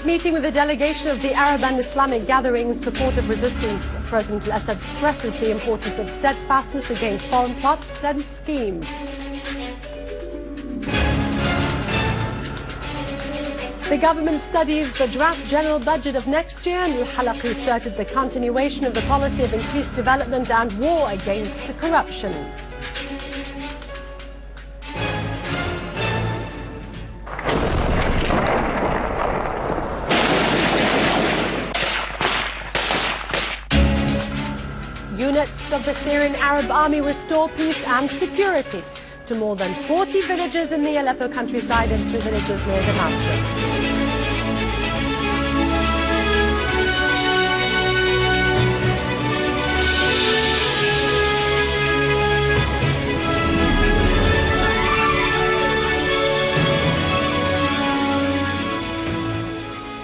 meeting with a delegation of the Arab and Islamic gathering in support of resistance, President Al-Assad stresses the importance of steadfastness against foreign plots and schemes. The government studies the draft general budget of next year, and Al-Halaqi asserted the continuation of the policy of increased development and war against corruption. Units of the Syrian Arab Army restore peace and security to more than 40 villages in the Aleppo countryside and 2 villages near Damascus.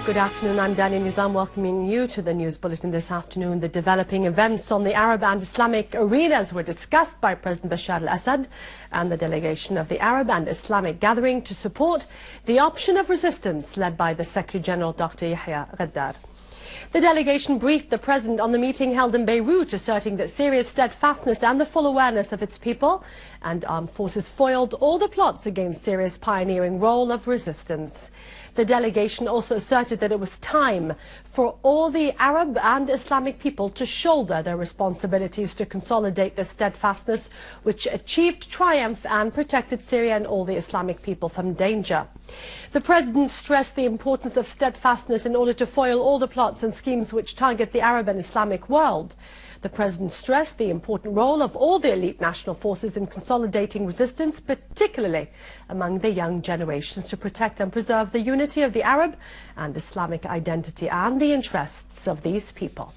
Good afternoon, I'm Dani Nizam, welcoming you to the news bulletin this afternoon. The developing events on the Arab and Islamic arenas were discussed by President Bashar al-Assad and the delegation of the Arab and Islamic gathering to support the option of resistance led by the Secretary-General Dr. Yehya Ghaddar. The delegation briefed the President on the meeting held in Beirut, asserting that Syria's steadfastness and the full awareness of its people and armed forces foiled all the plots against Syria's pioneering role of resistance. The delegation also asserted that it was time for all the Arab and Islamic people to shoulder their responsibilities to consolidate the steadfastness which achieved triumph and protected Syria and all the Islamic people from danger. The President stressed the importance of steadfastness in order to foil all the plots and schemes which target the Arab and Islamic world. The President stressed the important role of all the elite national forces in consolidating resistance, particularly among the young generations, to protect and preserve the unity of the Arab and Islamic identity and the interests of these people.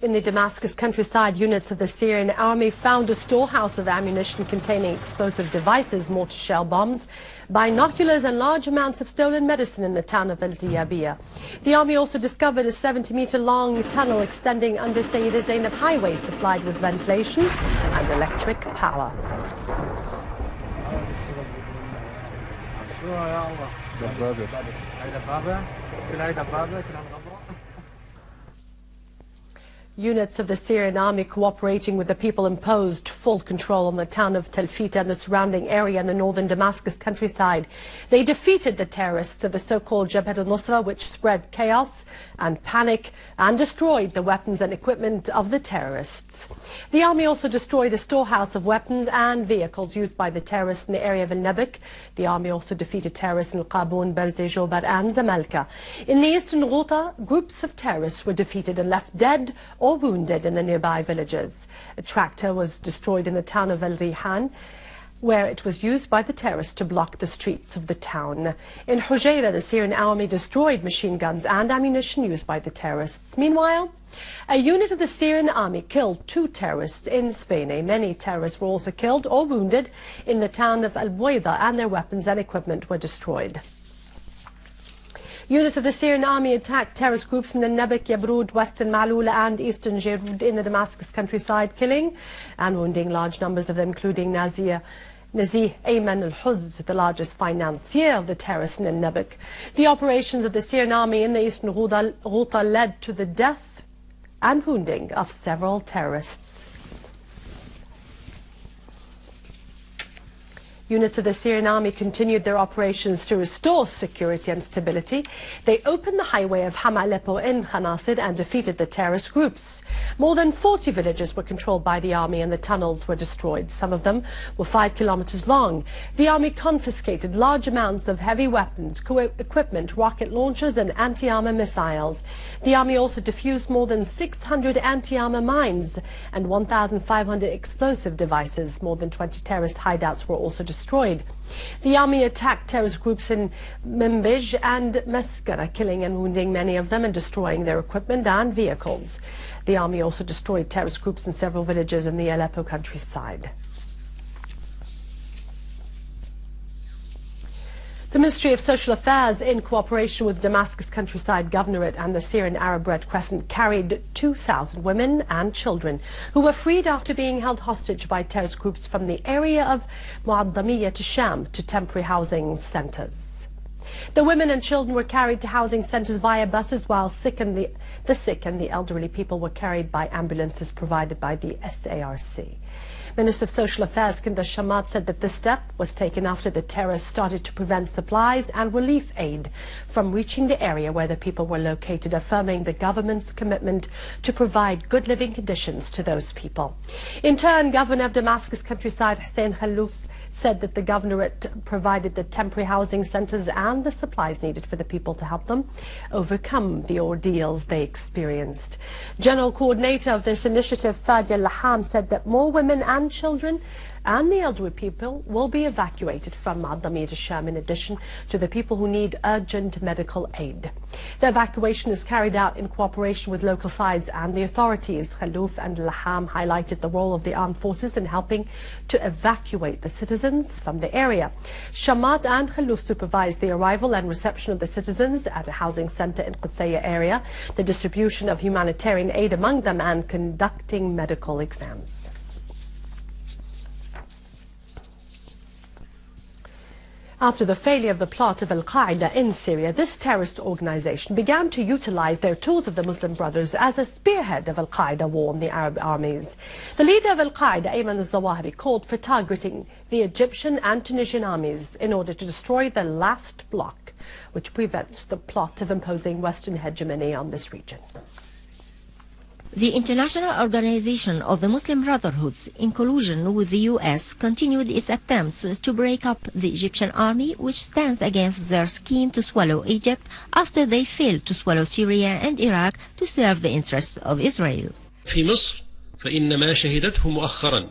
In the Damascus countryside, units of the Syrian army found a storehouse of ammunition containing explosive devices, mortar shell bombs, binoculars and large amounts of stolen medicine in the town of Al-Ziyabiyah. The army also discovered a 70-meter-long tunnel extending under Sayyida Zainab Highway, supplied with ventilation and electric power. Units of the Syrian army cooperating with the people imposed full control on the town of Tel Fita and the surrounding area in the northern Damascus countryside. They defeated the terrorists of the so-called Jabhat al-Nusra, which spread chaos and panic and destroyed the weapons and equipment of the terrorists. The army also destroyed a storehouse of weapons and vehicles used by the terrorists in the area of Al-Nabak. The army also defeated terrorists in Al-Qabun, Barze, Jobar and Zamalka. In the eastern Ghouta, groups of terrorists were defeated and left dead or wounded in the nearby villages. A tractor was destroyed in the town of Al-Rihan, where it was used by the terrorists to block the streets of the town. In Hujayra, the Syrian army destroyed machine guns and ammunition used by the terrorists. Meanwhile, a unit of the Syrian army killed 2 terrorists in Spain. Many terrorists were also killed or wounded in the town of Al-Buwaida, and their weapons and equipment were destroyed. Units of the Syrian army attacked terrorist groups in the Nabak, Yabrud, western Malula and eastern Jirud in the Damascus countryside, killing and wounding large numbers of them, including Nazih Ayman al-Huz, the largest financier of the terrorists in Nabak. The operations of the Syrian army in the eastern Ghouta led to the death and wounding of several terrorists. Units of the Syrian army continued their operations to restore security and stability. They opened the highway of Hama Aleppo in Khanasir and defeated the terrorist groups. More than 40 villages were controlled by the army and the tunnels were destroyed. Some of them were 5 kilometers long. The army confiscated large amounts of heavy weapons, equipment, rocket launchers and anti-armor missiles. The army also defused more than 600 anti-armor mines and 1,500 explosive devices. More than 20 terrorist hideouts were also destroyed. The army attacked terrorist groups in Manbij and Maskara, killing and wounding many of them and destroying their equipment and vehicles. The army also destroyed terrorist groups in several villages in the Aleppo countryside. The Ministry of Social Affairs, in cooperation with Damascus Countryside Governorate and the Syrian Arab Red Crescent, carried 2,000 women and children who were freed after being held hostage by terrorist groups from the area of Muaddamiyya to Sham to temporary housing centers. The women and children were carried to housing centers via buses, while the sick and the elderly people were carried by ambulances provided by the SARC. Minister of Social Affairs Kinder Shamat said that this step was taken after the terrorists started to prevent supplies and relief aid from reaching the area where the people were located, affirming the government's commitment to provide good living conditions to those people. In turn, Governor of Damascus Countryside Hussein Khallouf said that the governorate provided the temporary housing centers and the supplies needed for the people to help them overcome the ordeals they experienced. General Coordinator of this initiative, Fadia Laham, said that more women and children and the elderly people will be evacuated from Muaddamiyya to Sham, in addition to the people who need urgent medical aid. The evacuation is carried out in cooperation with local sides and the authorities. Khallouf and Laham highlighted the role of the armed forces in helping to evacuate the citizens from the area. Shamat and Khallouf supervised the arrival and reception of the citizens at a housing center in Qusayya area, the distribution of humanitarian aid among them, and conducting medical exams. After the failure of the plot of Al-Qaeda in Syria, this terrorist organization began to utilize their tools of the Muslim Brothers as a spearhead of Al-Qaeda war on the Arab armies. The leader of Al-Qaeda, Ayman al-Zawahiri, called for targeting the Egyptian and Tunisian armies in order to destroy the last bloc, which prevents the plot of imposing Western hegemony on this region. The International Organization of the Muslim Brotherhoods, in collusion with the US, continued its attempts to break up the Egyptian army, which stands against their scheme to swallow Egypt after they failed to swallow Syria and Iraq to serve the interests of Israel. في مصر فإن ما شهدته مؤخرا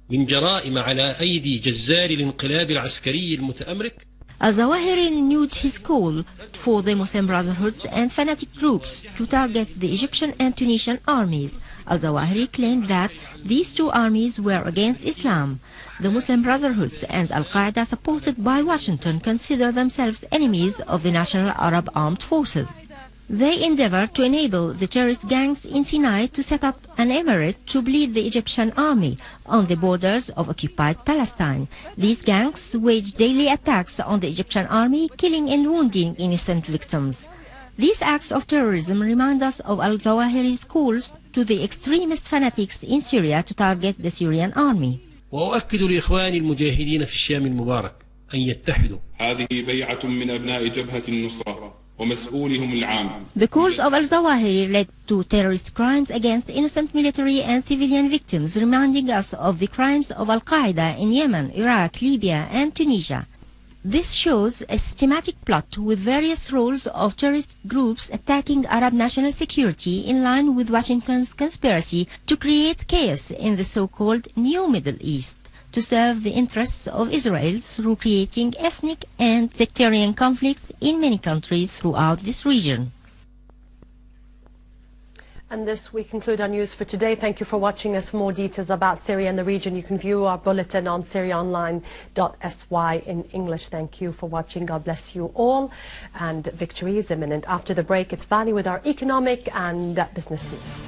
من جرائم على أيدي جزار الانقلاب العسكري المتأمرك. Al-Zawahiri renewed his call for the Muslim Brotherhoods and fanatic groups to target the Egyptian and Tunisian armies. Al-Zawahiri claimed that these two armies were against Islam. The Muslim Brotherhoods and Al-Qaeda, supported by Washington, consider themselves enemies of the National Arab Armed Forces. They endeavor to enable the terrorist gangs in Sinai to set up an emirate to bleed the Egyptian army on the borders of occupied Palestine. These gangs wage daily attacks on the Egyptian army, killing and wounding innocent victims. These acts of terrorism remind us of Al-Zawahiri's calls to the extremist fanatics in Syria to target the Syrian army. وأؤكد لإخواني المجاهدين في الشام المبارك أن يتحدوا. هذه بيعة من أبناء جبهة النصرة. The calls of Al-Zawahiri led to terrorist crimes against innocent military and civilian victims, reminding us of the crimes of Al-Qaeda in Yemen, Iraq, Libya and Tunisia. This shows a systematic plot with various roles of terrorist groups attacking Arab national security in line with Washington's conspiracy to create chaos in the so-called New Middle East, to serve the interests of Israel through creating ethnic and sectarian conflicts in many countries throughout this region. And this, we conclude our news for today. Thank you for watching us. For more details about Syria and the region, you can view our bulletin on syriaonline.sy in English. Thank you for watching. God bless you all. And victory is imminent. After the break, it's Vani with our economic and business news.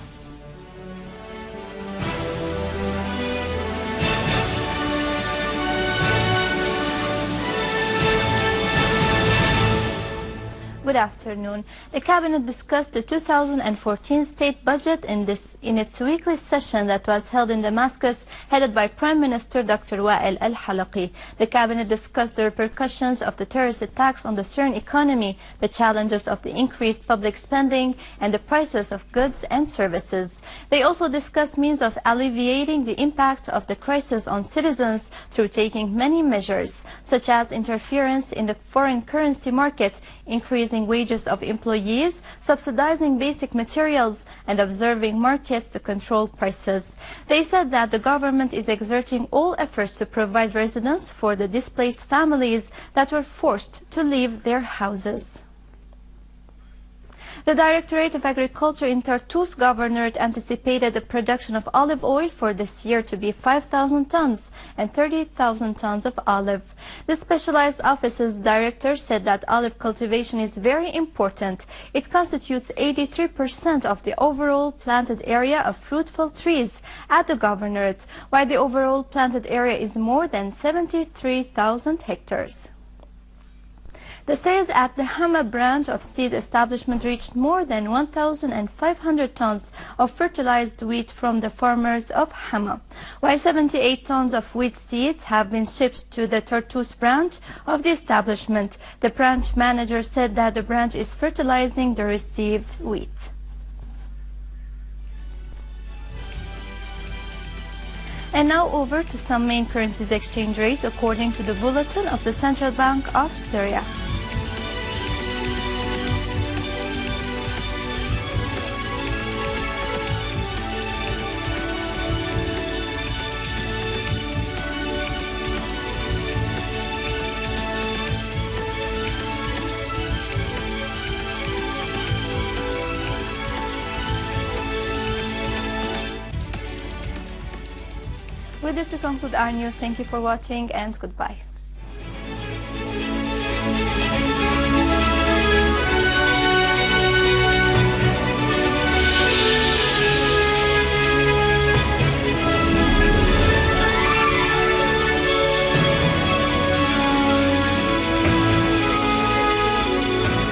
Good afternoon. The Cabinet discussed the 2014 state budget in its weekly session that was held in Damascus, headed by Prime Minister Dr. Wael al-Halaqi. The Cabinet discussed the repercussions of the terrorist attacks on the Syrian economy, the challenges of the increased public spending, and the prices of goods and services. They also discussed means of alleviating the impact of the crisis on citizens through taking many measures, such as interference in the foreign currency market, increasing wages of employees, subsidizing basic materials, and observing markets to control prices. They said that the government is exerting all efforts to provide residence for the displaced families that were forced to leave their houses. The Directorate of Agriculture in Tartus Governorate anticipated the production of olive oil for this year to be 5,000 tons and 30,000 tons of olive. The specialized office's director said that olive cultivation is very important. It constitutes 83% of the overall planted area of fruitful trees at the Governorate, while the overall planted area is more than 73,000 hectares. The sales at the Hama branch of seed establishment reached more than 1,500 tons of fertilized wheat from the farmers of Hama, while 78 tons of wheat seeds have been shipped to the Tartus branch of the establishment. The branch manager said that the branch is fertilizing the received wheat. And now over to some main currencies exchange rates according to the bulletin of the Central Bank of Syria. With this, we conclude our news. Thank you for watching and goodbye.